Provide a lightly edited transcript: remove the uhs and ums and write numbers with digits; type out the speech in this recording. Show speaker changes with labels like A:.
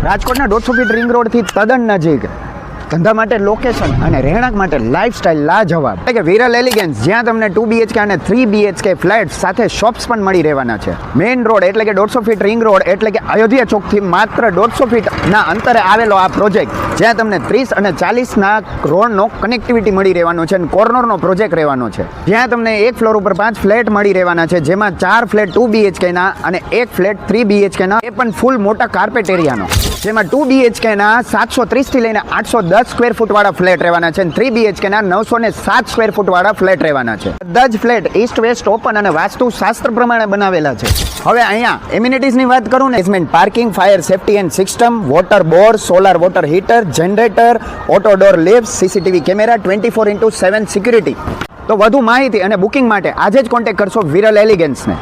A: રાજકોટના 150 fit ring રોડથી તદ્દન નજીક, ધંધા માટે લોકેશન અને રહેણાંક માટે લાઇફસ્ટાઇલ લાજવાબ. એટલે કે વિરલ એલિગન્સ, જ્યાં તમને 2 BHK અને 3 BHK ફ્લેટ સાથે શોપ્સ પણ મળી રહેવાના છે. મેઇન રોડ એટલે કે 150 ફીટ રિંગ રોડ એટલે કે અયોધ્યા ચોકથી માત્ર 150 ફીટના અંતરે આવેલો આ પ્રોજેક્ટ, જ્યાં તમને 30 અને 40ના રોડનો કનેક્ટિવિટી મળી રહેવાનો છે અને કોર્નરનો પ્રોજેક્ટ રહેવાનો છે. જ્યાં તમને એક ફ્લોર ઉપર 5 ફ્લેટ મળી રહેવાના છે, જેમાં 4 ફ્લેટ 2 BHKના અને એક ફ્લેટ 3 BHKના, એ પણ ફૂલ મોટા કાર્પેટ એરિયાનો. જેમાં 2 BHKના 730 થી લઈને 810 સ્ક્વેર ફૂટ વાળા ફ્લેટ રહેવાના છે અને 3 BHKના 907 સ્ક્વેર ફૂટ વાળા ફ્લેટ રહેવાના છે. બધા જ ફ્લેટ ઈસ્ટ વેસ્ટ ઓપન અને વાસ્તુ શાસ્ત્ર પ્રમાણે બનાવેલા છે. હવે અહીંયા એમ્યુનિટીઝની વાત કરું ને, basement parking, fire safety and system, water bore, solar water heater, generator, auto door lift, CCTV camera, 24/7 security. તો વધુ માહિતી અને બુકિંગ માટે આજે જ કોન્ટેક્ટ કરશો વિરલ એલિગન્સને.